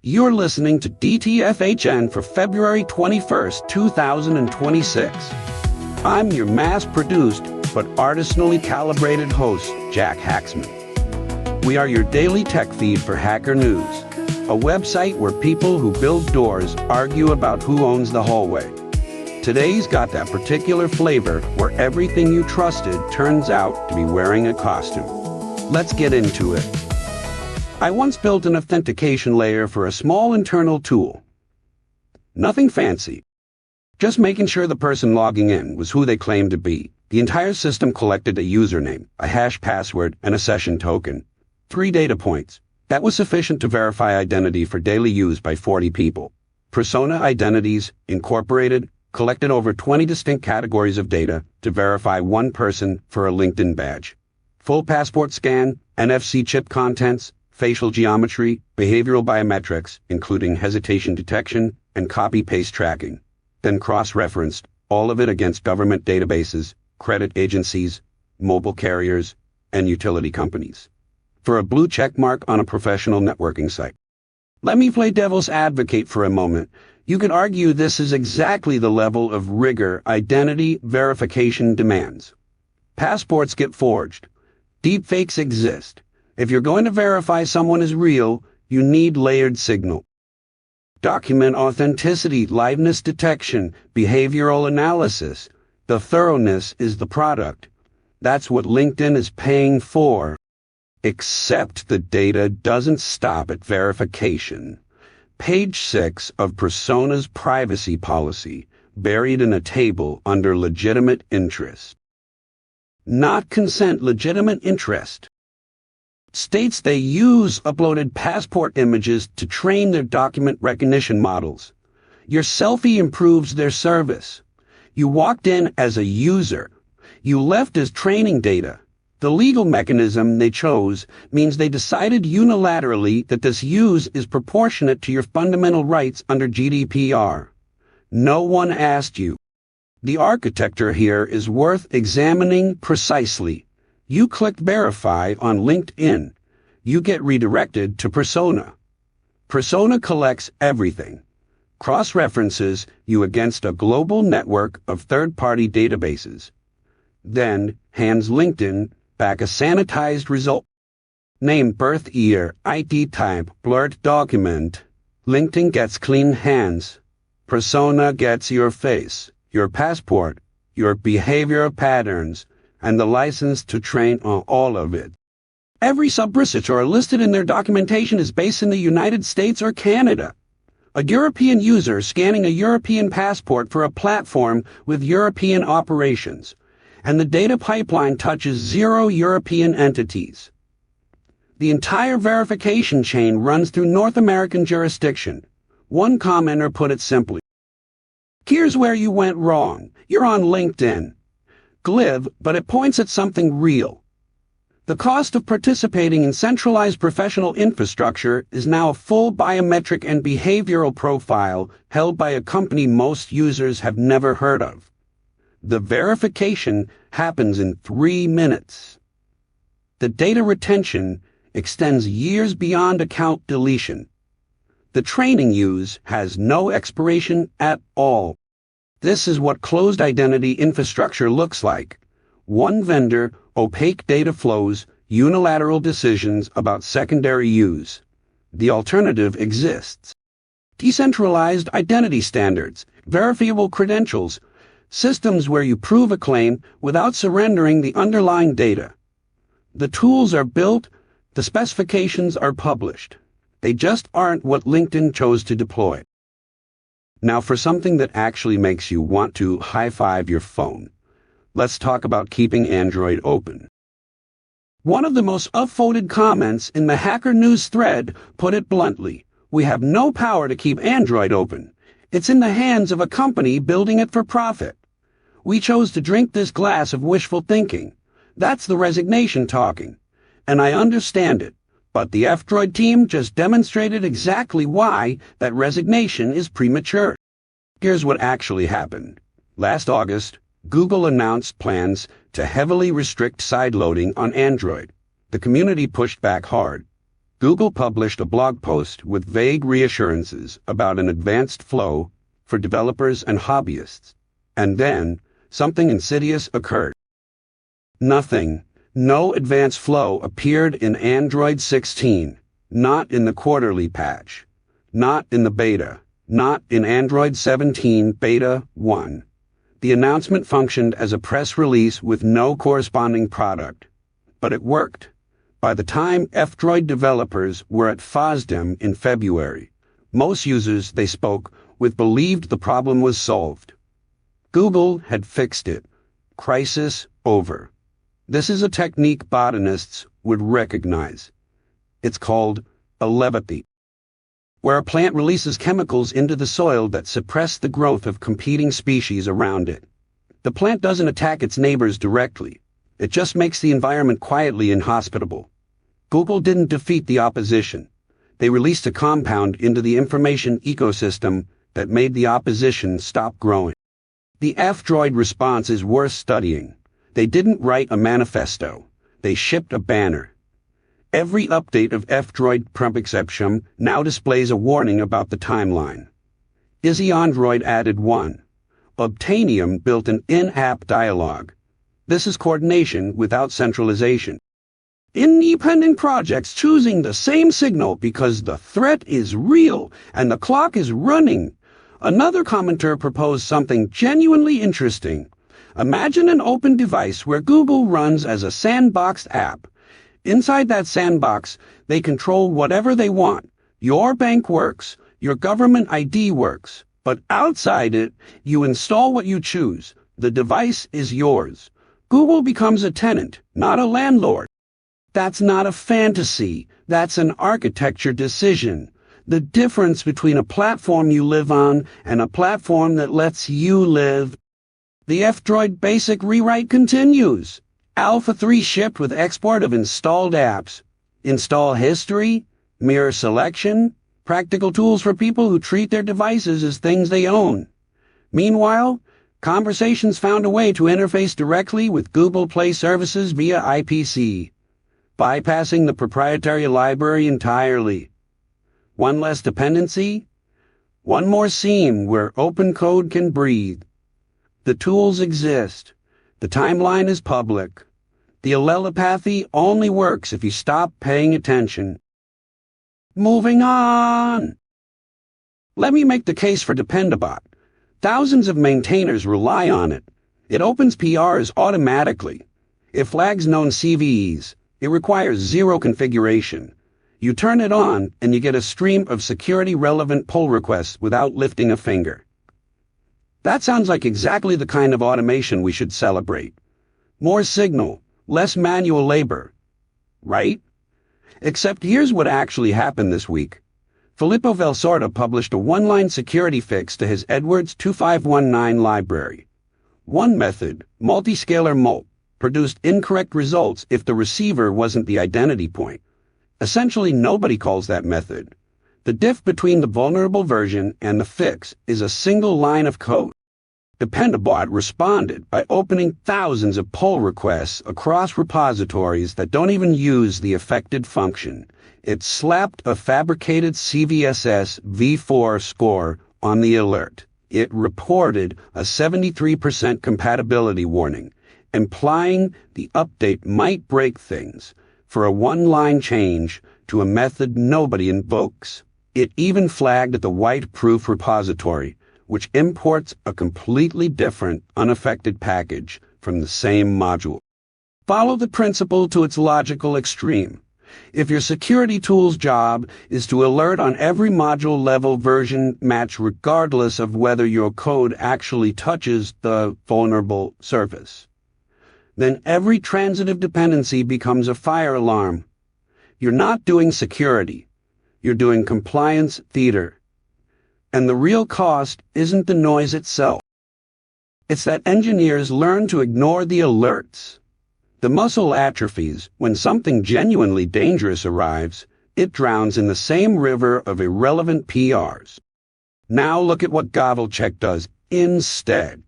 You're listening to DTFHN for February 21st, 2026. I'm your mass-produced but artisanally calibrated host, Jack Haxman. We are your daily tech feed for Hacker News, a website where people who build doors argue about who owns the hallway. Today's got that particular flavor where everything you trusted turns out to be wearing a costume. Let's get into it. I once built an authentication layer for a small internal tool. Nothing fancy. Just making sure the person logging in was who they claimed to be. The entire system collected a username, a hash password, and a session token. 3 data points. That was sufficient to verify identity for daily use by 40 people. Persona Identities, Incorporated, collected over 20 distinct categories of data to verify one person for a LinkedIn badge. Full passport scan, NFC chip contents, facial geometry, behavioral biometrics, including hesitation detection and copy-paste tracking. Then cross-referenced all of it against government databases, credit agencies, mobile carriers, and utility companies for a blue check mark on a professional networking site. Let me play devil's advocate for a moment. You could argue this is exactly the level of rigor identity verification demands. Passports get forged. Deepfakes exist. If you're going to verify someone is real, you need layered signal. Document authenticity, liveness detection, behavioral analysis. The thoroughness is the product. That's what LinkedIn is paying for. Except the data doesn't stop at verification. Page 6 of Persona's privacy policy, buried in a table under legitimate interest. Not consent, legitimate interest. States they use uploaded passport images to train their document recognition models. Your selfie improves their service. You walked in as a user. You left as training data. The legal mechanism they chose means they decided unilaterally that this use is proportionate to your fundamental rights under GDPR. No one asked you. The architecture here is worth examining precisely. You clicked Verify on LinkedIn. You get redirected to Persona. Persona collects everything. Cross-references you against a global network of third-party databases. Then hands LinkedIn back a sanitized result. Name, birth year, ID type, blurred document. LinkedIn gets clean hands. Persona gets your face, your passport, your behavioral patterns, and the license to train on all of it. Every subrepository listed in their documentation is based in the United States or Canada. A European user scanning a European passport for a platform with European operations, and the data pipeline touches 0 European entities. The entire verification chain runs through North American jurisdiction. One commenter put it simply. Here's where you went wrong. You're on LinkedIn. Glib, but it points at something real. The cost of participating in centralized professional infrastructure is now a full biometric and behavioral profile held by a company most users have never heard of. The verification happens in 3 minutes. The data retention extends years beyond account deletion. The training use has no expiration at all. This is what closed identity infrastructure looks like. One vendor, opaque data flows, unilateral decisions about secondary use. The alternative exists. Decentralized identity standards, verifiable credentials, systems where you prove a claim without surrendering the underlying data. The tools are built, the specifications are published. They just aren't what LinkedIn chose to deploy. Now for something that actually makes you want to high-five your phone. Let's talk about keeping Android open. One of the most upvoted comments in the Hacker News thread put it bluntly. We have no power to keep Android open. It's in the hands of a company building it for profit. We chose to drink this glass of wishful thinking. That's the resignation talking. And I understand it. But the F-Droid team just demonstrated exactly why that resignation is premature. Here's what actually happened. Last August, Google announced plans to heavily restrict sideloading on Android. The community pushed back hard. Google published a blog post with vague reassurances about an advanced flow for developers and hobbyists. And then, something insidious occurred. Nothing. No advanced flow appeared in Android 16, not in the quarterly patch, not in the beta, not in Android 17 Beta 1. The announcement functioned as a press release with no corresponding product. But it worked. By the time F-Droid developers were at FOSDEM in February, most users they spoke with believed the problem was solved. Google had fixed it. Crisis over. This is a technique botanists would recognize. It's called alevity, where a plant releases chemicals into the soil that suppress the growth of competing species around it. The plant doesn't attack its neighbors directly. It just makes the environment quietly inhospitable. Google didn't defeat the opposition. They released a compound into the information ecosystem that made the opposition stop growing. The F-Droid response is worth studying. They didn't write a manifesto. They shipped a banner. Every update of F-Droid Exception now displays a warning about the timeline. Izzy Android added 1. Obtainium built an in-app dialogue. This is coordination without centralization. Independent projects choosing the same signal because the threat is real and the clock is running. Another commenter proposed something genuinely interesting. Imagine an open device where Google runs as a sandboxed app. Inside that sandbox, they control whatever they want. Your bank works, your government ID works, but outside it, you install what you choose. The device is yours. Google becomes a tenant, not a landlord. That's not a fantasy. That's an architecture decision. The difference between a platform you live on and a platform that lets you live. The F-Droid basic rewrite continues. Alpha 3 shipped with export of installed apps. Install history, mirror selection, practical tools for people who treat their devices as things they own. Meanwhile, Conversations found a way to interface directly with Google Play services via IPC, bypassing the proprietary library entirely. One less dependency, one more seam where open code can breathe. The tools exist. The timeline is public. The allelopathy only works if you stop paying attention. Moving on. Let me make the case for Dependabot. Thousands of maintainers rely on it. It opens PRs automatically. It flags known CVEs. It requires zero configuration. You turn it on and you get a stream of security-relevant pull requests without lifting a finger. That sounds like exactly the kind of automation we should celebrate. More signal, less manual labor. Right? Except here's what actually happened this week. Filippo Valsorta published a one-line security fix to his Edwards 2519 library. One method, multiscalar mult, produced incorrect results if the receiver wasn't the identity point. Essentially, nobody calls that method. The diff between the vulnerable version and the fix is a single line of code. Dependabot responded by opening thousands of pull requests across repositories that don't even use the affected function. It slapped a fabricated CVSS v4 score on the alert. It reported a 73% compatibility warning, implying the update might break things for a one-line change to a method nobody invokes. It even flagged the white proof repository, which imports a completely different, unaffected package from the same module. Follow the principle to its logical extreme. If your security tool's job is to alert on every module level version match regardless of whether your code actually touches the vulnerable surface, then every transitive dependency becomes a fire alarm. You're not doing security. You're doing compliance theater. And the real cost isn't the noise itself. It's that engineers learn to ignore the alerts. The muscle atrophies when something genuinely dangerous arrives. It drowns in the same river of irrelevant PRs. Now look at what GovelCheck does instead.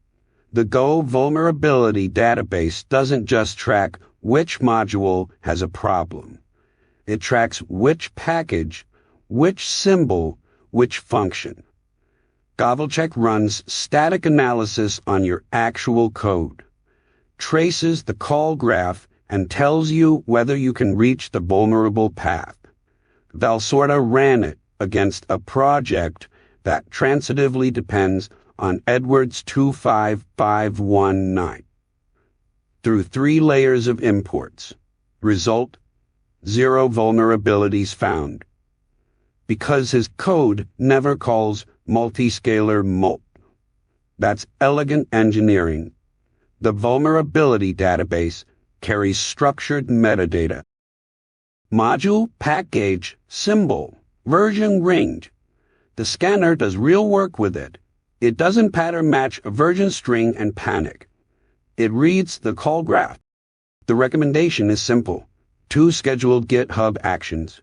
The Go vulnerability database doesn't just track which module has a problem. It tracks which package, which symbol, which function. GobbleCheck runs static analysis on your actual code, traces the call graph, and tells you whether you can reach the vulnerable path. Valsorta ran it against a project that transitively depends on Edwards 25519 through 3 layers of imports. Result: 0 vulnerabilities found. Because his code never calls multiscalar mult. That's elegant engineering. The vulnerability database carries structured metadata. Module, package, symbol, version range. The scanner does real work with it. It doesn't pattern match a version string and panic. It reads the call graph. The recommendation is simple. 2 scheduled GitHub actions.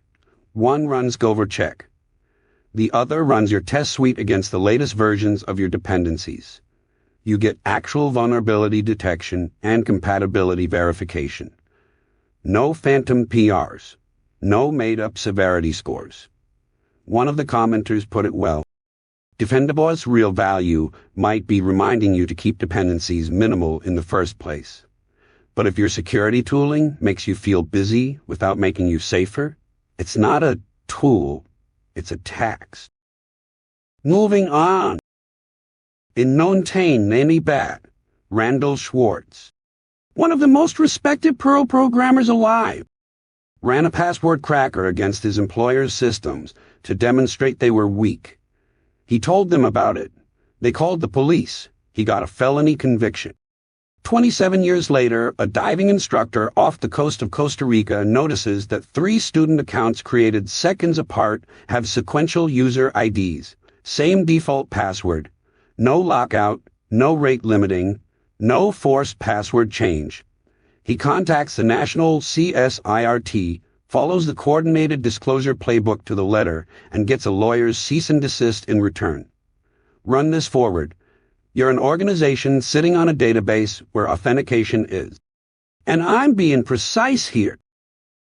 1 runs GobbleCheck. The other runs your test suite against the latest versions of your dependencies. You get actual vulnerability detection and compatibility verification. No phantom PRs. No made-up severity scores. One of the commenters put it well. Dependabot's real value might be reminding you to keep dependencies minimal in the first place. But if your security tooling makes you feel busy without making you safer, it's not a tool, it's a tax. Moving on. In Non-Tain Nanny Bat, Randall Schwartz, one of the most respected Perl programmers alive, ran a password cracker against his employer's systems to demonstrate they were weak. He told them about it. They called the police. He got a felony conviction. 27 years later, a diving instructor off the coast of Costa Rica notices that 3 student accounts created seconds apart have sequential user IDs, same default password, no lockout, no rate limiting, no forced password change. He contacts the National CSIRT, follows the coordinated disclosure playbook to the letter, and gets a lawyer's cease and desist in return. Run this forward. You're an organization sitting on a database where authentication is. And I'm being precise here.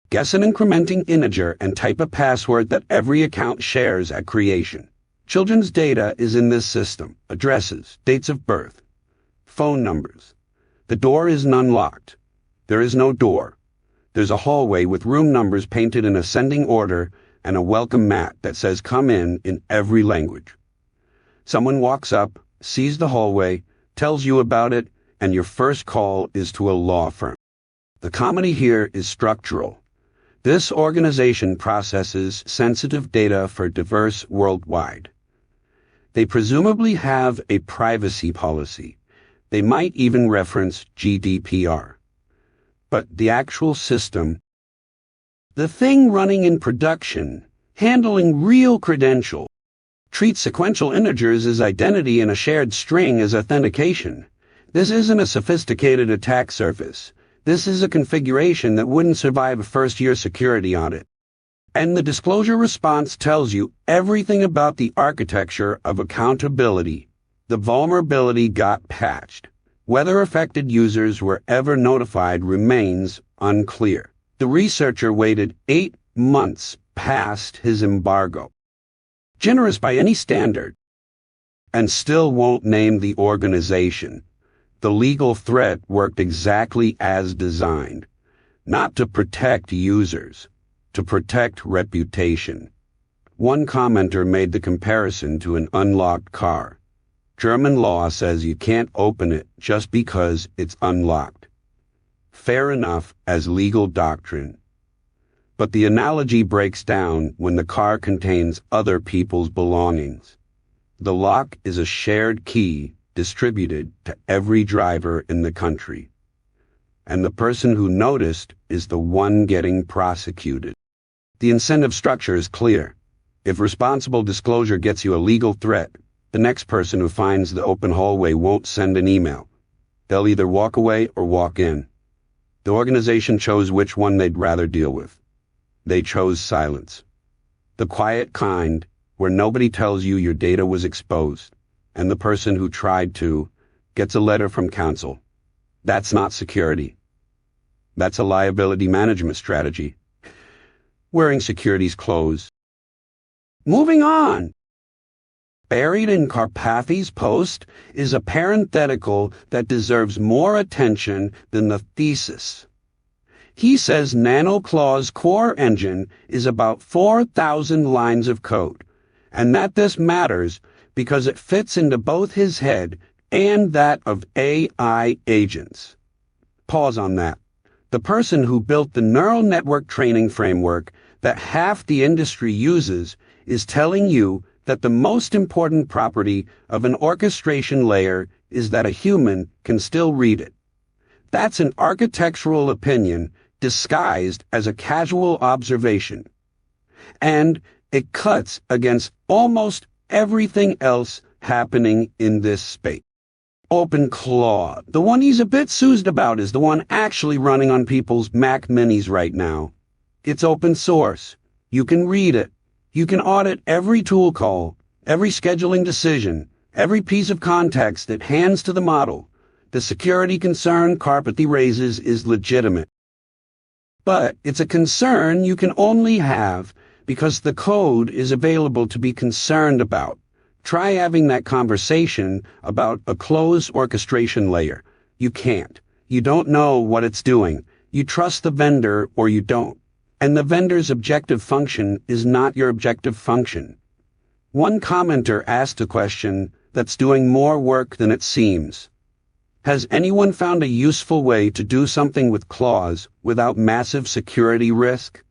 Guess an incrementing integer and type a password that every account shares at creation. Children's data is in this system: addresses, dates of birth, phone numbers. The door isn't unlocked. There is no door. There's a hallway with room numbers painted in ascending order and a welcome mat that says "come in every language. Someone walks up, sees the hallway, tells you about it, and your first call is to a law firm. The comedy here is structural. This organization processes sensitive data for diverse worldwide. They presumably have a privacy policy. They might even reference GDPR. But the actual system, the thing running in production, handling real credentials, treats sequential integers as identity and a shared string as authentication. This isn't a sophisticated attack surface. This is a configuration that wouldn't survive a first-year security audit. And the disclosure response tells you everything about the architecture of accountability. The vulnerability got patched. Whether affected users were ever notified remains unclear. The researcher waited 8 months past his embargo. Generous by any standard. And still won't name the organization. The legal threat worked exactly as designed. Not to protect users, to protect reputation. One commenter made the comparison to an unlocked car. German law says you can't open it just because it's unlocked. Fair enough as legal doctrine. But the analogy breaks down when the car contains other people's belongings. The lock is a shared key distributed to every driver in the country. And the person who noticed is the one getting prosecuted. The incentive structure is clear. If responsible disclosure gets you a legal threat, the next person who finds the open hallway won't send an email. They'll either walk away or walk in. The organization chose which one they'd rather deal with. They chose silence. The quiet kind, where nobody tells you your data was exposed, and the person who tried to gets a letter from counsel. That's not security. That's a liability management strategy. wearing security's clothes. Moving on. Buried in Karpathy's post is a parenthetical that deserves more attention than the thesis. He says NanoClaw's core engine is about 4,000 lines of code, and that this matters because it fits into both his head and that of AI agents. Pause on that. The person who built the neural network training framework that half the industry uses is telling you that the most important property of an orchestration layer is that a human can still read it. That's an architectural opinion disguised as a casual observation. And it cuts against almost everything else happening in this space. OpenClaw, the one he's a bit soused about, is the one actually running on people's Mac Minis right now. It's open source. You can read it. You can audit every tool call, every scheduling decision, every piece of context it hands to the model. The security concern Karpathy raises is legitimate. But it's a concern you can only have because the code is available to be concerned about. Try having that conversation about a closed orchestration layer. You can't. You don't know what it's doing. You trust the vendor or you don't. And the vendor's objective function is not your objective function. One commenter asked a question that's doing more work than it seems. Has anyone found a useful way to do something with claws without massive security risk?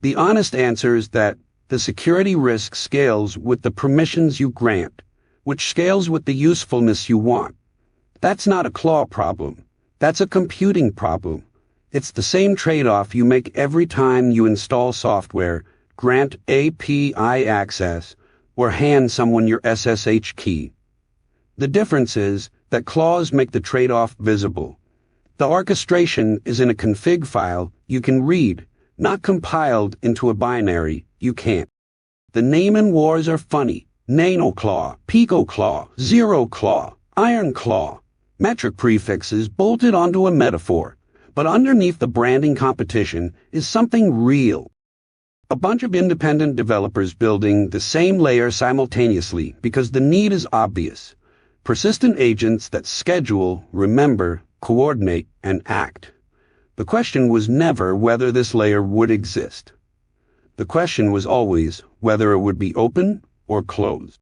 The honest answer is that the security risk scales with the permissions you grant, which scales with the usefulness you want. That's not a claw problem. That's a computing problem. It's the same trade-off you make every time you install software, grant API access, or hand someone your SSH key. The difference is that claws make the trade-off visible. The orchestration is in a config file you can read, not compiled into a binary you can't. The naming wars are funny. NanoClaw, PicoClaw, ZeroClaw, IronClaw. Metric prefixes bolted onto a metaphor. But underneath the branding competition is something real. A bunch of independent developers building the same layer simultaneously because the need is obvious. Persistent agents that schedule, remember, coordinate, and act. The question was never whether this layer would exist. The question was always whether it would be open or closed.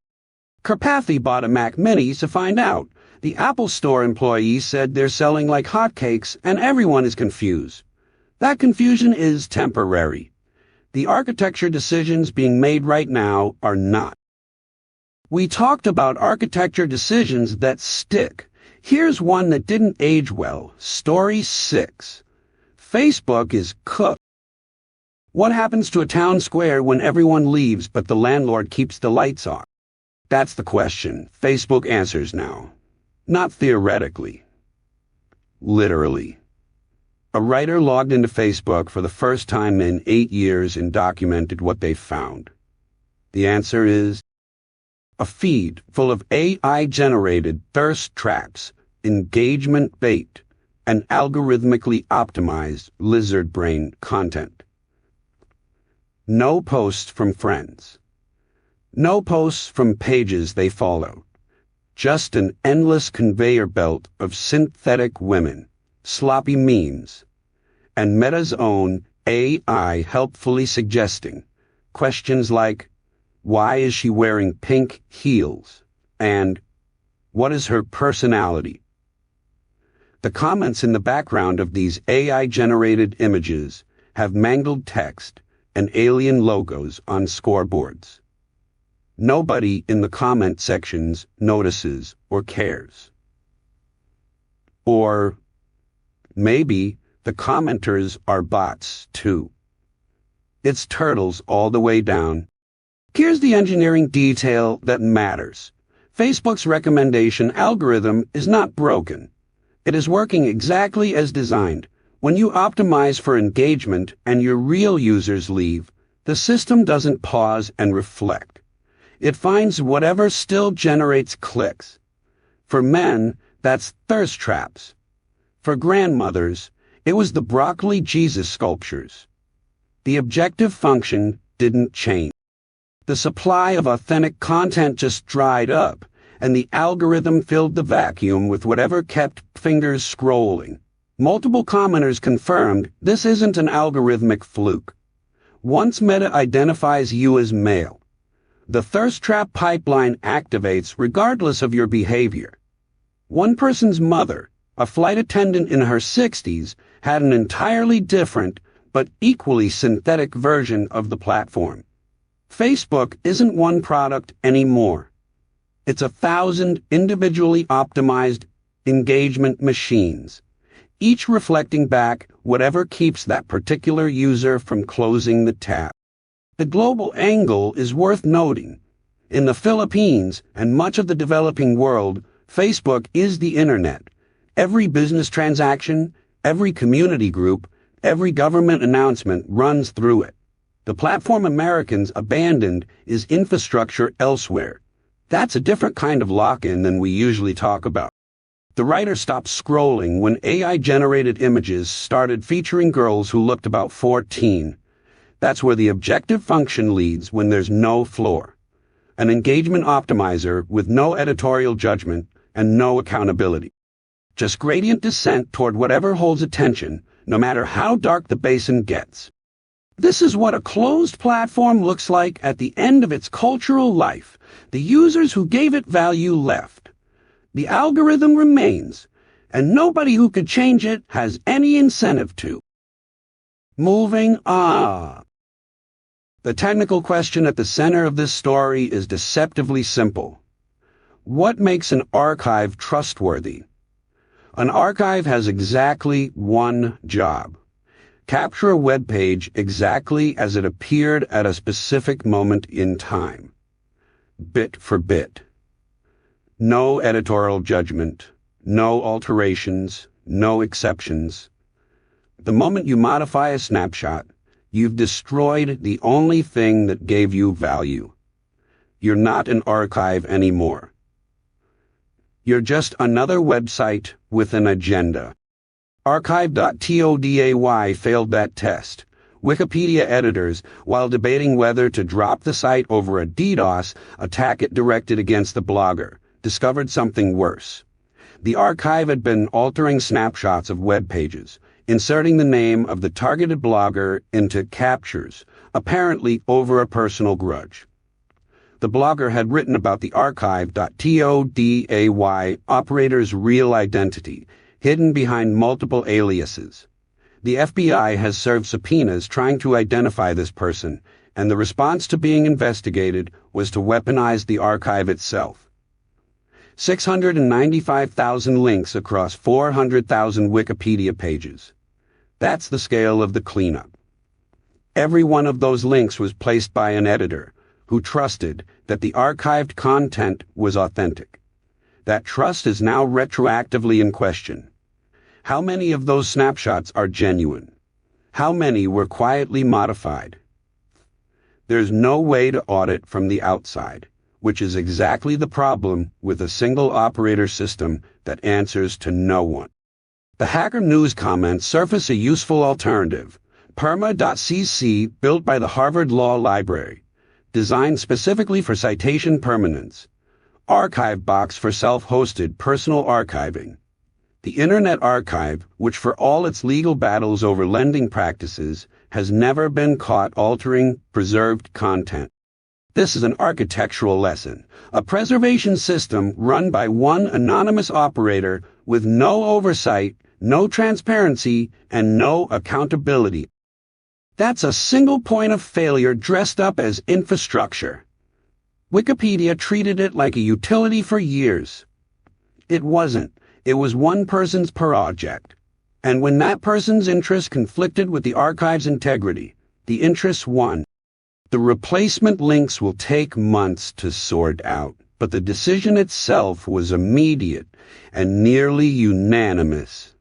Karpathy bought a Mac Mini to find out. The Apple Store employee said they're selling like hotcakes and everyone is confused. That confusion is temporary. The architecture decisions being made right now are not. We talked about architecture decisions that stick. Here's one that didn't age well. Story 6. Facebook is cooked. What happens to a town square when everyone leaves but the landlord keeps the lights on? That's the question Facebook answers now. Not theoretically. Literally. A writer logged into Facebook for the first time in 8 years and documented what they found. The answer is a feed full of AI-generated thirst traps, engagement bait, and algorithmically optimized lizard brain content. No posts from friends. No posts from pages they followed. Just an endless conveyor belt of synthetic women, sloppy memes, and Meta's own AI helpfully suggesting questions like, why is she wearing pink heels? And what is her personality? The comments in the background of these AI-generated images have mangled text and alien logos on scoreboards. Nobody in the comment sections notices or cares. Or maybe the commenters are bots too. It's turtles all the way down. Here's the engineering detail that matters. Facebook's recommendation algorithm is not broken. It is working exactly as designed. When you optimize for engagement and your real users leave, the system doesn't pause and reflect. It finds whatever still generates clicks. For men, that's thirst traps. For grandmothers, it was the broccoli Jesus sculptures. The objective function didn't change. The supply of authentic content just dried up, and the algorithm filled the vacuum with whatever kept fingers scrolling. Multiple commenters confirmed this isn't an algorithmic fluke. Once Meta identifies you as male, the thirst trap pipeline activates regardless of your behavior. One person's mother, a flight attendant in her 60s, had an entirely different but equally synthetic version of the platform. Facebook isn't one product anymore. It's 1,000 individually optimized engagement machines, each reflecting back whatever keeps that particular user from closing the tab. The global angle is worth noting. In the Philippines and much of the developing world, Facebook is the internet. Every business transaction, every community group, every government announcement runs through it. The platform Americans abandoned is infrastructure elsewhere. That's a different kind of lock-in than we usually talk about. The writer stopped scrolling when AI-generated images started featuring girls who looked about 14. That's where the objective function leads when there's no floor. An engagement optimizer with no editorial judgment and no accountability. Just gradient descent toward whatever holds attention, no matter how dark the basin gets. This is what a closed platform looks like at the end of its cultural life. The users who gave it value left. The algorithm remains, and nobody who could change it has any incentive to. Moving on. The technical question at the center of this story is deceptively simple. What makes an archive trustworthy? An archive has exactly one job. Capture a web page exactly as it appeared at a specific moment in time. Bit for bit. No editorial judgment, no alterations, no exceptions. The moment you modify a snapshot, you've destroyed the only thing that gave you value. You're not an archive anymore. You're just another website with an agenda. Archive.today failed that test. Wikipedia editors, while debating whether to drop the site over a DDoS attack it directed against the blogger, discovered something worse. The archive had been altering snapshots of web pages, inserting the name of the targeted blogger into captures, apparently over a personal grudge. The blogger had written about the Archive.today operator's real identity, hidden behind multiple aliases. The FBI has served subpoenas trying to identify this person, and the response to being investigated was to weaponize the archive itself. 695,000 links across 400,000 Wikipedia pages. That's the scale of the cleanup. Every one of those links was placed by an editor who trusted that the archived content was authentic. That trust is now retroactively in question. How many of those snapshots are genuine? How many were quietly modified? There's no way to audit from the outside, which is exactly the problem with a single operator system that answers to no one. The Hacker News comments surface a useful alternative, perma.cc, built by the Harvard Law Library, designed specifically for citation permanence. ArchiveBox for self-hosted personal archiving. The Internet Archive, which for all its legal battles over lending practices, has never been caught altering preserved content. This is an architectural lesson, a preservation system run by one anonymous operator with no oversight, no transparency, and no accountability. That's a single point of failure dressed up as infrastructure. Wikipedia treated it like a utility for years. It wasn't. It was one person's project. And when that person's interests conflicted with the archive's integrity, the interests won. The replacement links will take months to sort out, but the decision itself was immediate and nearly unanimous.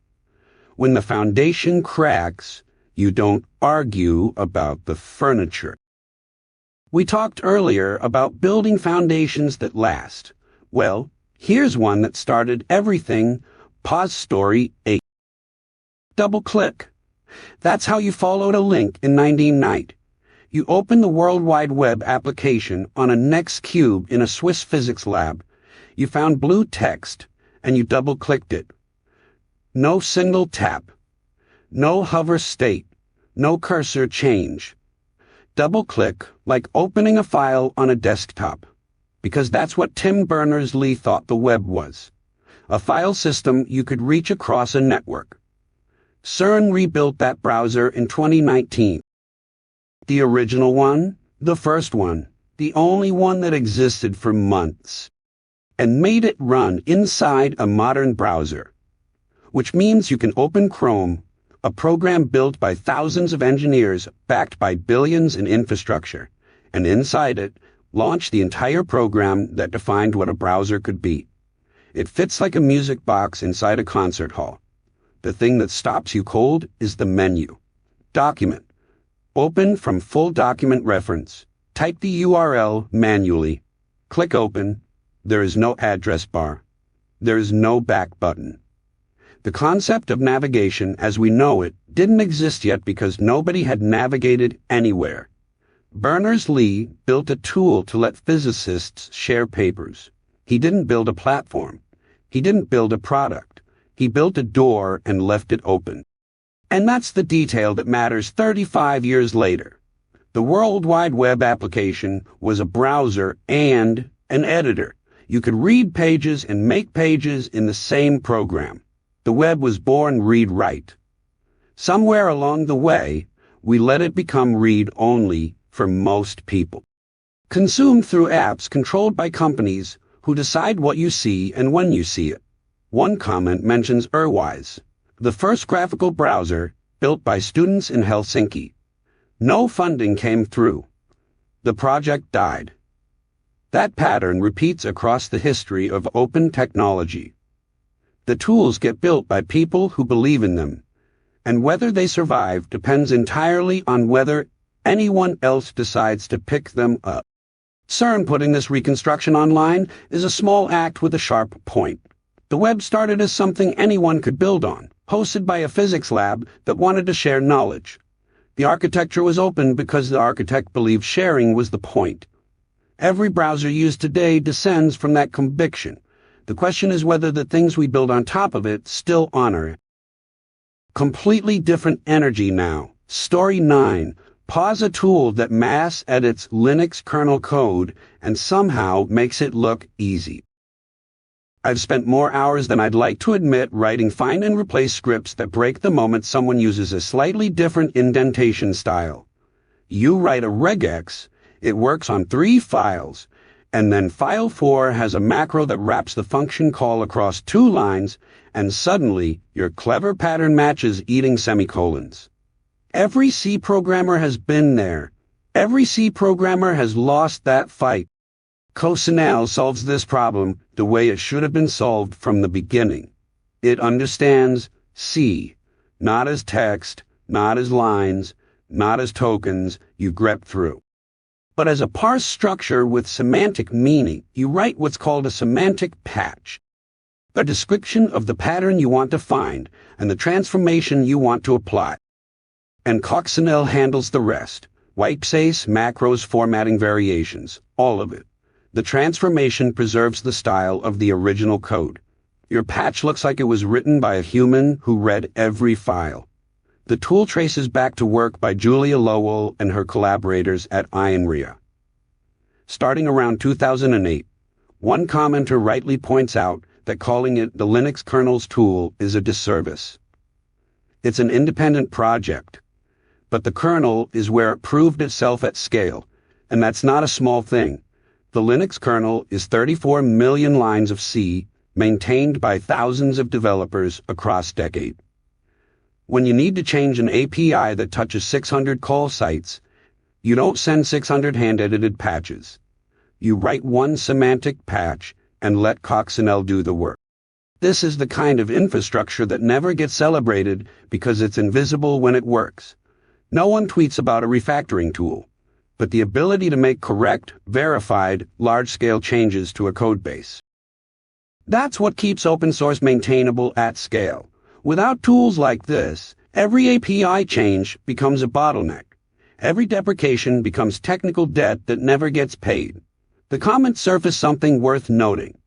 When the foundation cracks, you don't argue about the furniture. We talked earlier about building foundations that last. Well, here's one that started everything. Pause story 8. Double-click. That's how you followed a link in 1990. You opened the World Wide Web application on a Next cube in a Swiss physics lab. You found blue text, and you double-clicked it. No single tap. No hover state. No cursor change. Double-click like opening a file on a desktop. Because that's what Tim Berners-Lee thought the web was. A file system you could reach across a network. CERN rebuilt that browser in 2019. The original one, the first one, the only one that existed for months, and made it run inside a modern browser, which means you can open Chrome, a program built by thousands of engineers backed by billions in infrastructure, and inside it, launch the entire program that defined what a browser could be. It fits like a music box inside a concert hall. The thing that stops you cold is the menu. Document. Open from full document reference. Type the URL manually. Click open. There is no address bar. There is no back button. The concept of navigation as we know it didn't exist yet because nobody had navigated anywhere. Berners-Lee built a tool to let physicists share papers. He didn't build a platform. He didn't build a product. He built a door and left it open. And that's the detail that matters 35 years later. The World Wide Web application was a browser and an editor. You could read pages and make pages in the same program. The web was born read-write. Somewhere along the way, we let it become read-only for most people. Consumed through apps controlled by companies who decide what you see and when you see it. One comment mentions Urwise, the first graphical browser built by students in Helsinki. No funding came through. The project died. That pattern repeats across the history of open technology. The tools get built by people who believe in them, and whether they survive depends entirely on whether anyone else decides to pick them up. CERN putting this reconstruction online is a small act with a sharp point. The web started as something anyone could build on, hosted by a physics lab that wanted to share knowledge. The architecture was open because the architect believed sharing was the point. Every browser used today descends from that conviction. The question is whether the things we build on top of it still honor it. Completely different energy now. Story 9. Pause a tool that mass edits Linux kernel code and somehow makes it look easy. I've spent more hours than I'd like to admit writing find and replace scripts that break the moment someone uses a slightly different indentation style. You write a regex, it works on 3 files, and then file 4 has a macro that wraps the function call across 2 lines, and suddenly your clever pattern matches eating semicolons. Every C programmer has been there. Every C programmer has lost that fight. Coccinelle solves this problem the way it should have been solved from the beginning. It understands C, not as text, not as lines, not as tokens you grep through, but as a parse structure with semantic meaning. You write what's called a semantic patch, a description of the pattern you want to find and the transformation you want to apply. And Coccinelle handles the rest. Whitespace, macros, formatting variations, all of it. The transformation preserves the style of the original code. Your patch looks like it was written by a human who read every file. The tool traces back to work by Julia Lowell and her collaborators at INRIA. Starting around 2008, one commenter rightly points out that calling it the Linux kernel's tool is a disservice. It's an independent project, but the kernel is where it proved itself at scale, and that's not a small thing. The Linux kernel is 34 million lines of C, maintained by thousands of developers across decades. When you need to change an API that touches 600 call sites, you don't send 600 hand-edited patches. You write one semantic patch and let Coccinelle do the work. This is the kind of infrastructure that never gets celebrated because it's invisible when it works. No one tweets about a refactoring tool, but the ability to make correct, verified, large-scale changes to a codebase. That's what keeps open source maintainable at scale. Without tools like this, Every API change becomes a bottleneck. Every deprecation becomes technical debt that never gets paid. The comments surface something worth noting.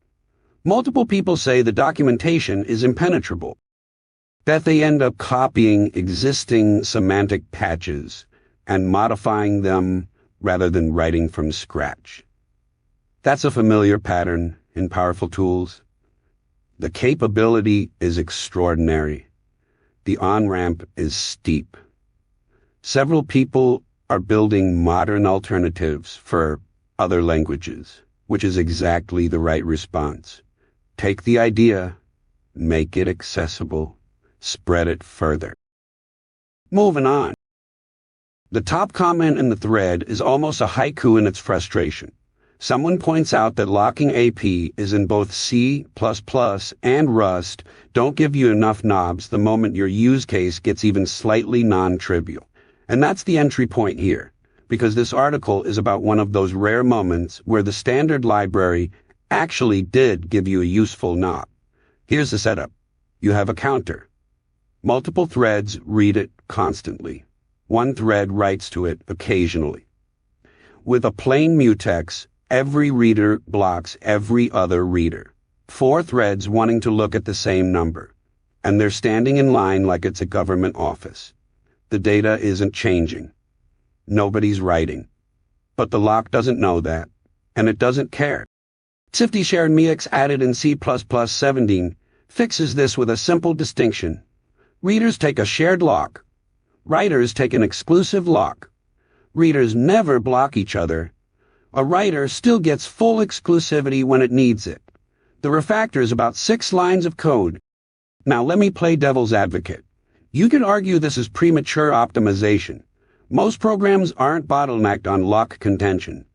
Multiple people say the documentation is impenetrable, that they end up copying existing semantic patches and modifying them rather than writing from scratch. That's a familiar pattern in powerful tools. The capability is extraordinary. The on-ramp is steep. Several people are building modern alternatives for other languages, which is exactly the right response. Take the idea, make it accessible, spread it further. Moving on. The top comment in the thread is almost a haiku in its frustration. Someone points out that locking AP is in both C++ and Rust don't give you enough knobs the moment your use case gets even slightly non-trivial. And that's the entry point here, because this article is about one of those rare moments where the standard library actually did give you a useful knob. Here's the setup. You have a counter. Multiple threads read it constantly. One thread writes to it occasionally. With a plain mutex, every reader blocks every other reader. 4 threads wanting to look at the same number. And they're standing in line like it's a government office. The data isn't changing. Nobody's writing. But the lock doesn't know that, and it doesn't care. Sifty shared MEX added in C++17 fixes this with a simple distinction. Readers take a shared lock. Writers take an exclusive lock. Readers never block each other. A writer still gets full exclusivity when it needs it. The refactor is about 6 lines of code. Now let me play devil's advocate. You could argue this is premature optimization. Most programs aren't bottlenecked on lock contention.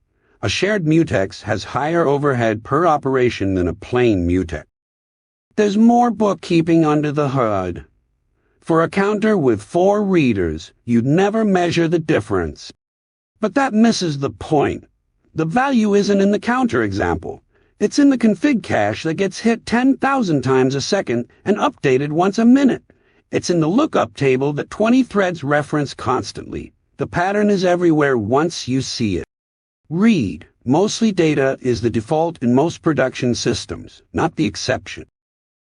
A shared mutex has higher overhead per operation than a plain mutex. There's more bookkeeping under the hood. For a counter with 4 readers, you'd never measure the difference. But that misses the point. The value isn't in the counter example. It's in the config cache that gets hit 10,000 times a second and updated once a minute. It's in the lookup table that 20 threads reference constantly. The pattern is everywhere once you see it. Read, mostly data, is the default in most production systems, not the exception.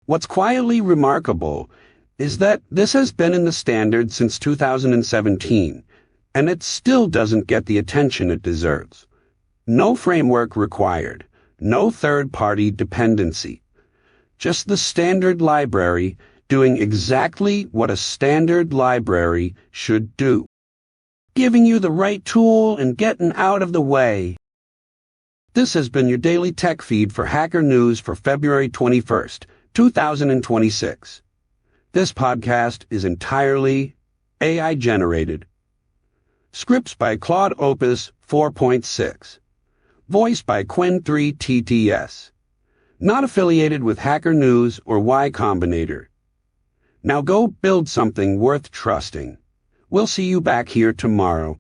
What's quietly remarkable is that this has been in the standard since 2017, and it still doesn't get the attention it deserves. No framework required, no third-party dependency. Just the standard library doing exactly what a standard library should do. Giving you the right tool and getting out of the way. This has been your daily tech feed for Hacker News for February 21st, 2026. This podcast is entirely AI-generated. Scripts by Claude Opus 4.6. Voiced by Quen3TTS. Not affiliated with Hacker News or Y Combinator. Now go build something worth trusting. We'll see you back here tomorrow.